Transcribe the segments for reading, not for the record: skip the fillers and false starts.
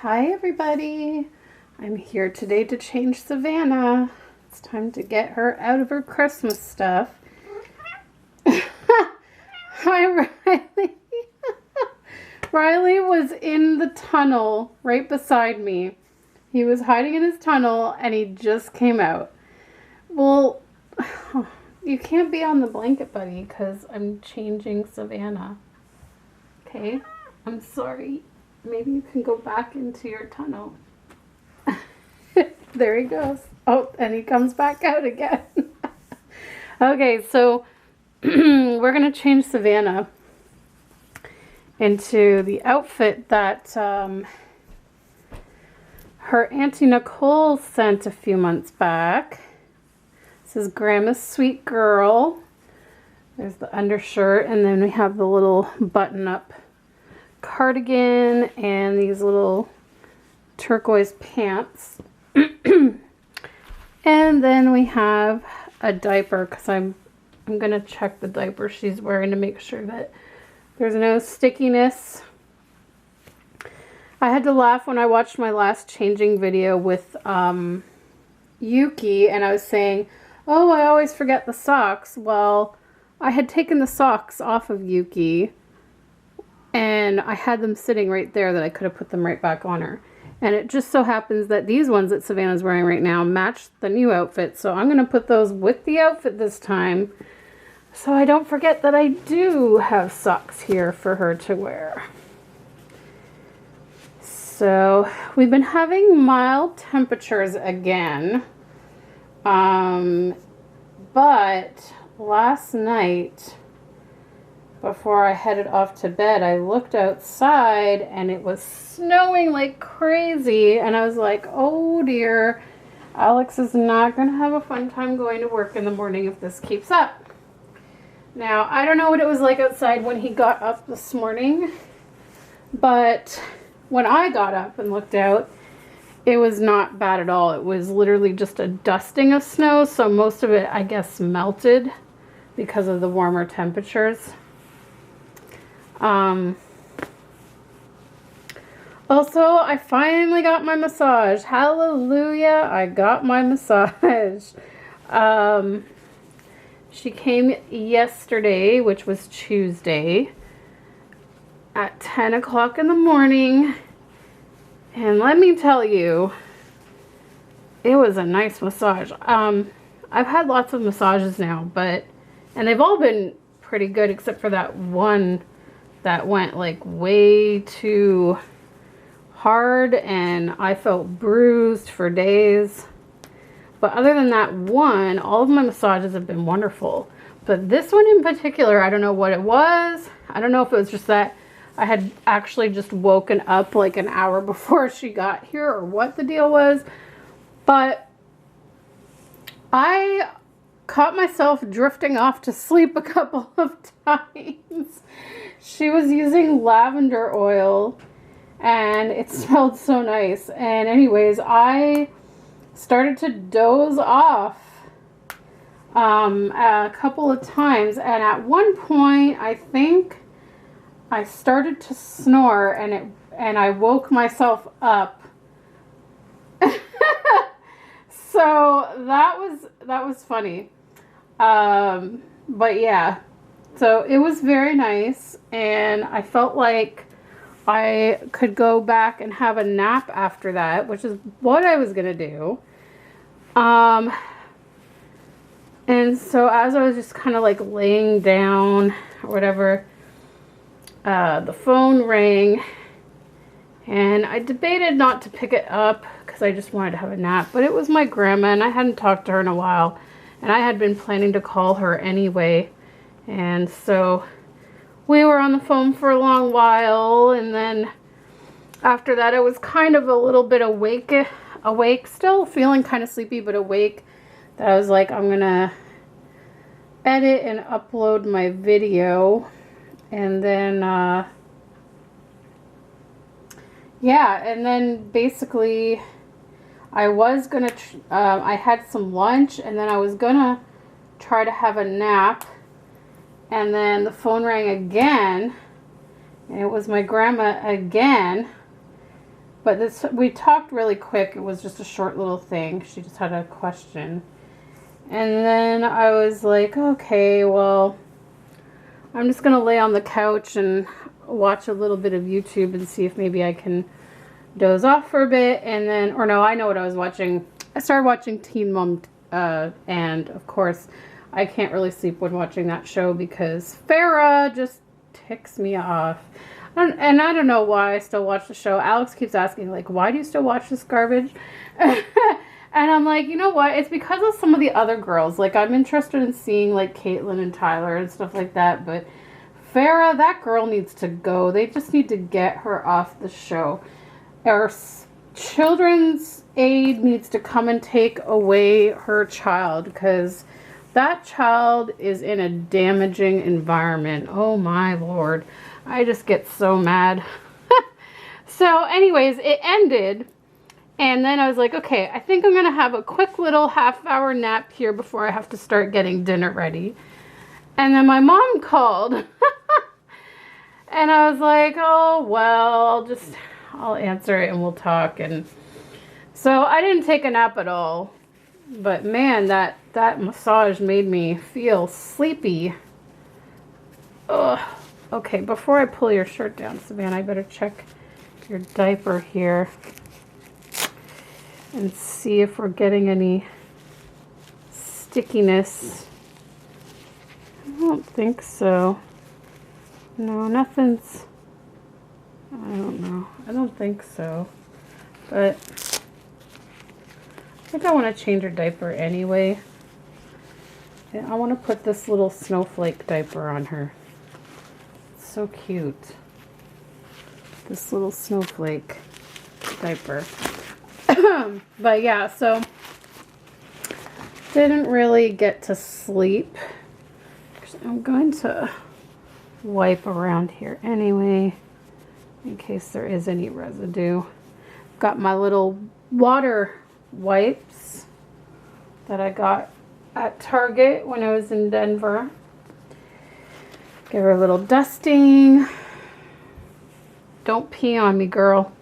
Hi everybody, I'm here today to change Savannah. It's time to get her out of her Christmas stuff. Hi Riley. Riley was in the tunnel right beside me. He was hiding in his tunnel and he just came out. Well, you can't be on the blanket, buddy, because I'm changing Savannah. Okay, I'm sorry. Maybe you can go back into your tunnel. There he goes. Oh, and he comes back out again. Okay, so we're going to change Savannah into the outfit that her Auntie Nicole sent a few months back. This is Grandma's Sweet Girl. There's the undershirt, and then we have the little button-up cardigan and these little turquoise pants. And then we have a diaper, because I'm gonna check the diaper she's wearing to make sure that there's no stickiness. I had to laugh when I watched my last changing video with Yuki, and I was saying, oh, I always forget the socks. Well, I had taken the socks off of Yuki and I had them sitting right there that I could have put them right back on her. And it just so happens that these ones that Savannah's wearing right now match the new outfit. So I'm going to put those with the outfit this time, so I don't forget that I do have socks here for her to wear. So we've been having mild temperatures again. But last night, before I headed off to bed, I looked outside and it was snowing like crazy. And I was like, oh dear, Alex is not going to have a fun time going to work in the morning if this keeps up. Now, I don't know what it was like outside when he got up this morning, but when I got up and looked out, it was not bad at all. It was literally just a dusting of snow, so most of it, I guess, melted because of the warmer temperatures. Also, I finally got my massage. Hallelujah, I got my massage. She came yesterday, which was Tuesday, at 10 o'clock in the morning. And let me tell you, it was a nice massage. I've had lots of massages now, and they've all been pretty good except for that one that went like way too hard and I felt bruised for days. But other than that one, all of my massages have been wonderful. But this one in particular, I don't know what it was. I don't know if it was just that I had actually just woken up like an hour before she got here or what the deal was. But I caught myself drifting off to sleep a couple of times. She was using lavender oil and it smelled so nice. And anyways, I started to doze off a couple of times. And at one point, I think I started to snore and I woke myself up. So that was funny. But yeah, so it was very nice and I felt like I could go back and have a nap after that, which is what I was gonna do. And so as I was just kind of like laying down or whatever, the phone rang and I debated not to pick it up because I just wanted to have a nap, but it was my grandma and I hadn't talked to her in a while and I had been planning to call her anyway. And so we were on the phone for a long while, and then after that I was kind of a little bit awake, still feeling kind of sleepy, but awake, that I was like, I'm gonna edit and upload my video. And then yeah, and then basically I was gonna I had some lunch and then I was gonna try to have a nap, and then the phone rang again and it was my grandma again. But this, we talked really quick. It was just a short little thing. She just had a question. And then I was like, okay, well, I'm just going to lay on the couch and watch a little bit of YouTube and see if maybe I can doze off for a bit. And then, or no, I know what I was watching. I started watching Teen Mom, and of course, I can't really sleep when watching that show because Farrah just ticks me off. And I don't know why I still watch the show. Alex keeps asking, like, why do you still watch this garbage? And I'm like, you know what? It's because of some of the other girls. Like, I'm interested in seeing, like, Caitlyn and Tyler and stuff like that. But Farrah, that girl needs to go. They just need to get her off the show. Our children's aid needs to come and take away her child because that child is in a damaging environment. Oh, my Lord. I just get so mad. So, anyways, it ended. And then I was like, okay, I think I'm going to have a quick little half-hour nap here before I have to start getting dinner ready. And then my mom called. And I was like, oh, well, I'll answer it and we'll talk. And so I didn't take a nap at all. But man, that massage made me feel sleepy. Ugh. Okay, before I pull your shirt down, Savannah, I better check your diaper here and see if we're getting any stickiness. I don't think so. No, nothing's... I don't know. I don't think so. But I think I want to change her diaper anyway. I want to put this little snowflake diaper on her. It's so cute. This little snowflake diaper. But yeah, so didn't really get to sleep. I'm going to wipe around here anyway, in case there is any residue. Got my little water wipes that I got at Target when I was in Denver. Give her a little dusting. Don't pee on me, girl.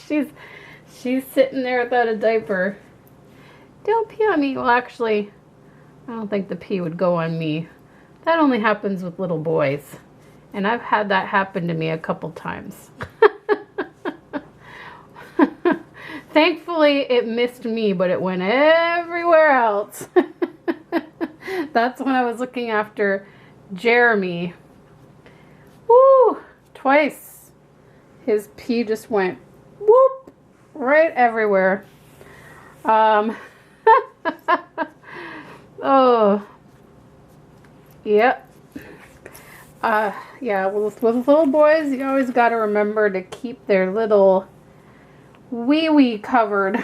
She's sitting there without a diaper. Don't pee on me. Well, actually, I don't think the pee would go on me. That only happens with little boys. And I've had that happen to me a couple times. Thankfully, it missed me, but it went everywhere else. That's when I was looking after Jeremy. Woo! Twice. His pee just went whoop right everywhere. Oh. Yep. Yeah, with little boys, you always got to remember to keep their little wee-wee covered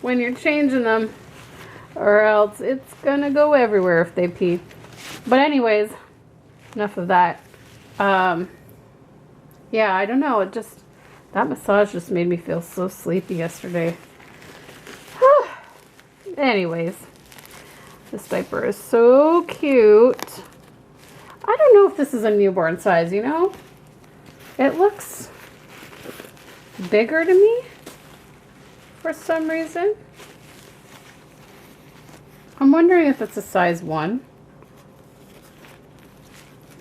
when you're changing them, or else it's gonna go everywhere if they pee. But anyways, enough of that. Yeah, I don't know, that massage just made me feel so sleepy yesterday. Anyways, this diaper is so cute. I don't know if this is a newborn size, you know? It looks bigger to me for some reason. I'm wondering if it's a size 1.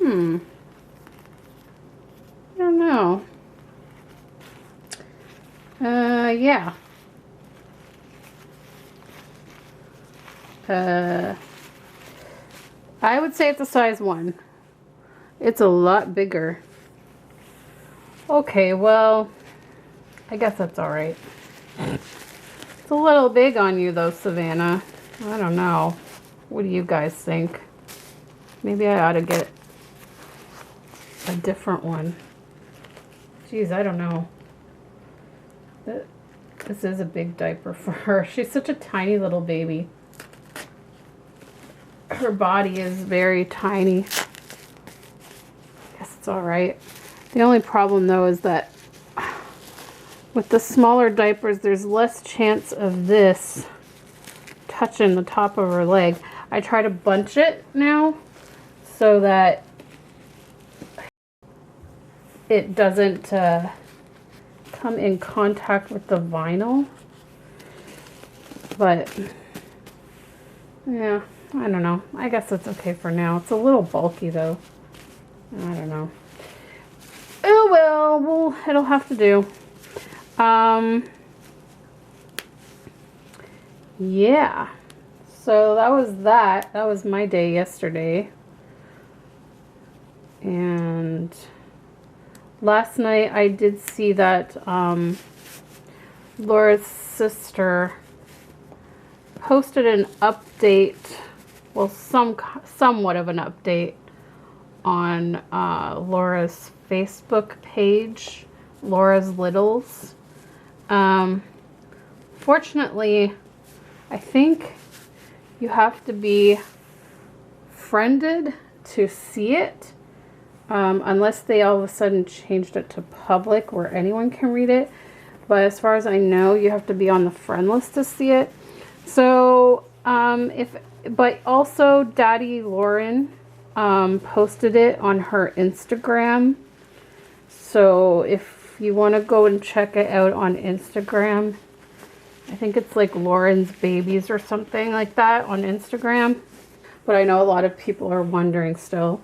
I don't know. Yeah. I would say it's a size 1. It's a lot bigger. Okay, well, I guess that's all right. It's a little big on you though, Savannah. I don't know. What do you guys think? Maybe I ought to get a different one. Jeez, I don't know. This is a big diaper for her. She's such a tiny little baby. Her body is very tiny. I guess it's all right. The only problem though is that with the smaller diapers, there's less chance of this touching the top of her leg. I try to bunch it now so that it doesn't come in contact with the vinyl. But yeah, I don't know. I guess it's okay for now. It's a little bulky though. I don't know. Oh well, it'll have to do. Yeah. So that was that. That was my day yesterday. And last night I did see that Laura's sister posted an update, well, somewhat of an update on Laura's Facebook page, Laura's Littles. Fortunately, I think you have to be friended to see it, unless they all of a sudden changed it to public where anyone can read it. But as far as I know, you have to be on the friend list to see it. So, but also Daddy Lauren posted it on her Instagram. So if you want to go and check it out on Instagram, I think it's like Lauren's Babies or something like that on Instagram. But I know a lot of people are wondering still.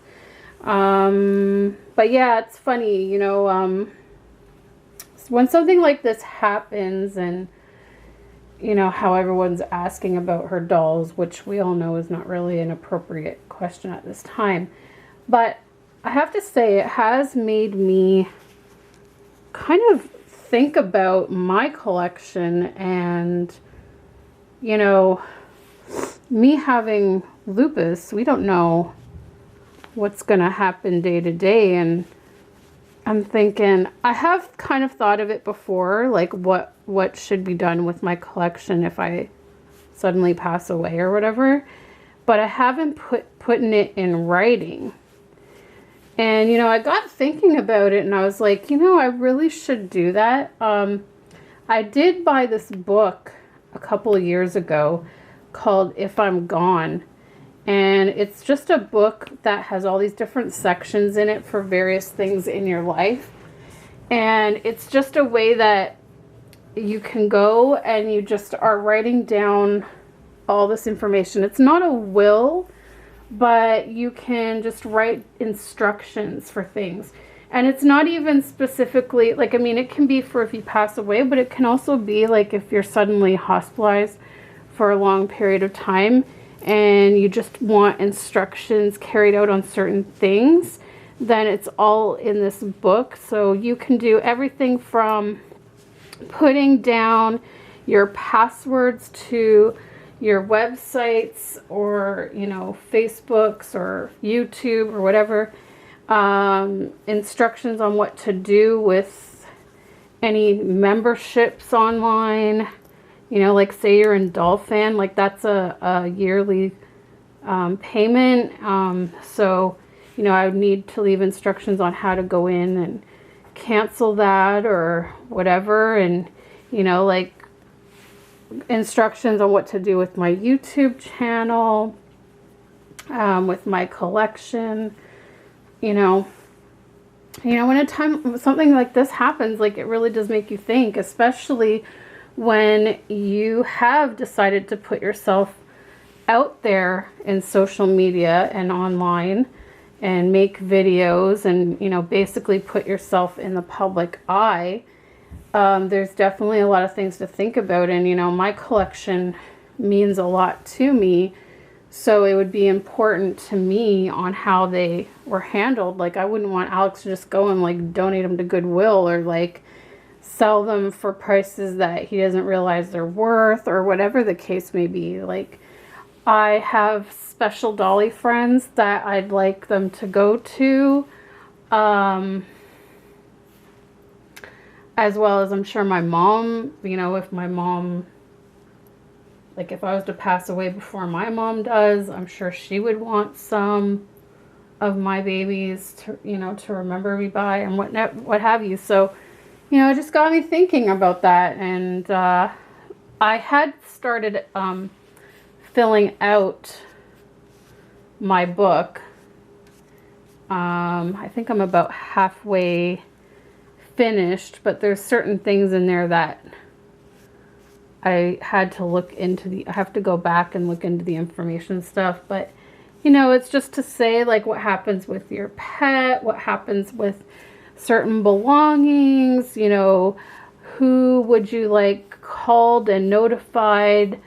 But yeah, it's funny, you know, when something like this happens and, you know, how everyone's asking about her dolls, which we all know is not really an appropriate question at this time. But I have to say, it has made me kind of think about my collection and, you know, me having lupus. We don't know what's going to happen day to day. And I'm thinking, I have kind of thought of it before, like what should be done with my collection if I suddenly pass away or whatever, but I haven't putting it in writing. And, you know, I got thinking about it and I was like, you know, I really should do that. I did buy this book a couple of years ago called If I'm Gone. And it's just a book that has all these different sections in it for various things in your life. And it's just a way that you can go and you just are writing down all this information. It's not a will, but you can just write instructions for things. And it's not even specifically, like, I mean, it can be for if you pass away, but it can also be like if you're suddenly hospitalized for a long period of time and you just want instructions carried out on certain things, then it's all in this book. So you can do everything from putting down your passwords to your websites or, you know, Facebooks or YouTube or whatever, instructions on what to do with any memberships online. You know, like say you're in Dolphin, like that's a yearly payment. So, you know, I would need to leave instructions on how to go in and cancel that or whatever. And, you know, like instructions on what to do with my YouTube channel, with my collection. You know, when something like this happens, like it really does make you think, especially when you have decided to put yourself out there in social media and online and make videos and, you know, basically put yourself in the public eye. There's definitely a lot of things to think about. And, you know, my collection means a lot to me. So it would be important to me on how they were handled. Like, I wouldn't want Alex to just go and like donate them to Goodwill or like sell them for prices that he doesn't realize they're worth or whatever the case may be. Like, I have special dolly friends that I'd like them to go to, as well as I'm sure my mom, you know, if my mom, like if I was to pass away before my mom does, I'm sure she would want some of my babies to, you know, to remember me by and what have you. So, you know, it just got me thinking about that. And I had started filling out my book. I think I'm about halfway finished, but there's certain things in there that I had to look into I have to go back and look into the information stuff. But, you know, it's just to say, like, what happens with your pet, what happens with certain belongings, you know, who would you like called and notified,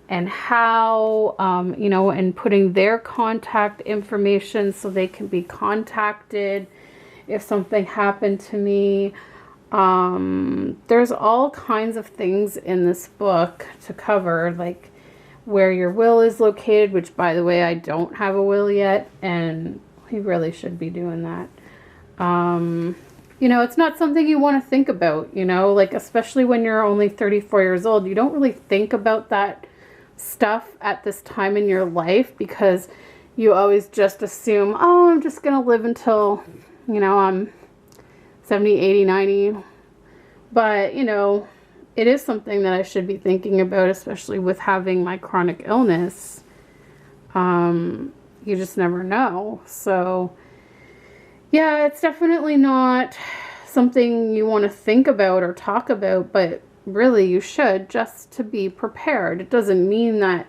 and how, you know, and putting their contact information so they can be contacted if something happened to me. There's all kinds of things in this book to cover, like where your will is located, which, by the way, I don't have a will yet, and we really should be doing that. You know, it's not something you want to think about, you know, like, especially when you're only 34 years old. You don't really think about that stuff at this time in your life, because you always just assume, oh, I'm just gonna live until, you know, I'm 70, 80, 90. But, you know, it is something that I should be thinking about, especially with having my chronic illness. You just never know. So yeah, it's definitely not something you want to think about or talk about, but really you should, just to be prepared. It doesn't mean that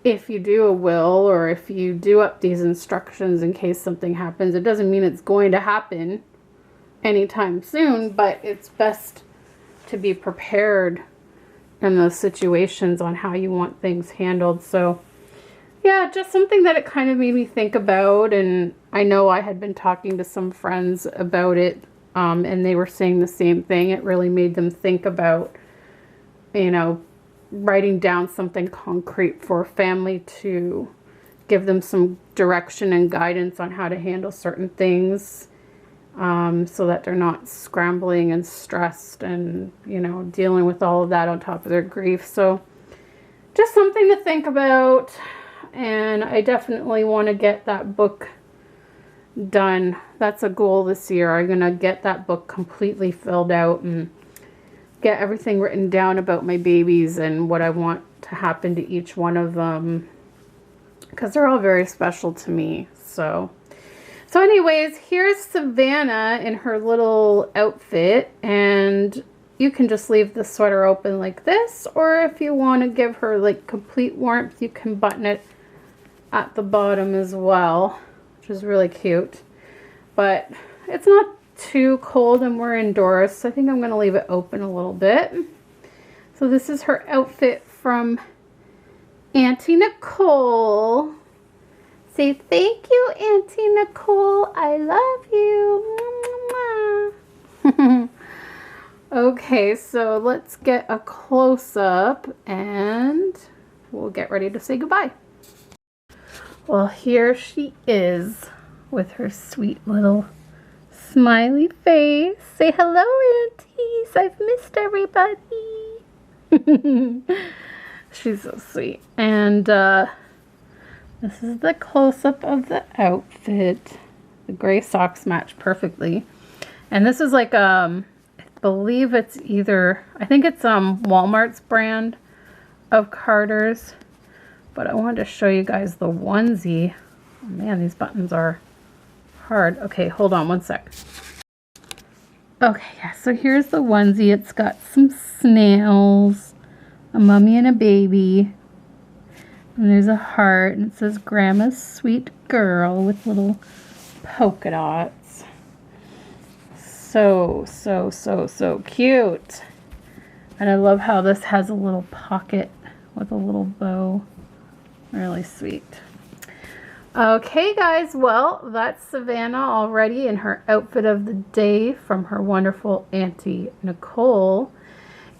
if you do a will, or if you do up these instructions in case something happens, it doesn't mean it's going to happen anytime soon, but it's best to be prepared in those situations on how you want things handled. So yeah, just something that it kind of made me think about. And I know I had been talking to some friends about it, and they were saying the same thing. It really made them think about, you know, writing down something concrete for a family to give them some direction and guidance on how to handle certain things, so that they're not scrambling and stressed and, you know, dealing with all of that on top of their grief. So just something to think about. And I definitely want to get that book done. That's a goal this year. I'm going to get that book completely filled out and get everything written down about my babies and what I want to happen to each one of them, because they're all very special to me. So anyways, here's Savannah in her little outfit, and you can just leave the sweater open like this, or if you want to give her like complete warmth, you can button it at the bottom as well, which is really cute. But it's not too cold and we're indoors, so I think I'm going to leave it open a little bit. So this is her outfit from Auntie Nicole. Say thank you, Auntie Nicole. I love you. Okay, so let's get a close-up and we'll get ready to say goodbye. Well, here she is with her sweet little smiley face. Say hello, aunties. I've missed everybody. She's so sweet. And this is the close-up of the outfit. The gray socks match perfectly. And this is like, I believe it's either, I think it's Walmart's brand of Carter's. But I wanted to show you guys the onesie. Oh, man, these buttons are hard. Okay, hold on one sec. Okay, yeah, so here's the onesie. It's got some snails, a mummy and a baby. And there's a heart, and it says Grandma's Sweet Girl with little polka dots. So cute. And I love how this has a little pocket with a little bow. Really sweet. Okay, guys, well, that's Savannah already in her outfit of the day from her wonderful Auntie Nicole.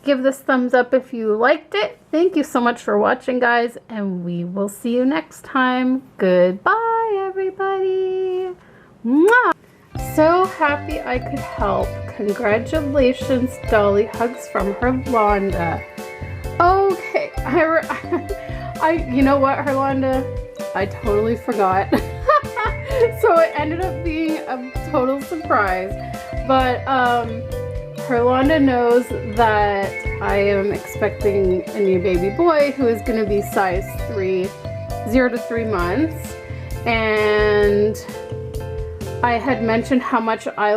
Give this thumbs up if you liked it. Thank you so much for watching, guys, and we will see you next time. Goodbye, everybody. Mwah! So happy I could help. Congratulations, Dolly hugs from Herlonda. Okay, you know what, Herlonda? I totally forgot. So it ended up being a total surprise. But Herlonda knows that I am expecting a new baby boy who is going to be size 0 to 3 months. And I had mentioned how much I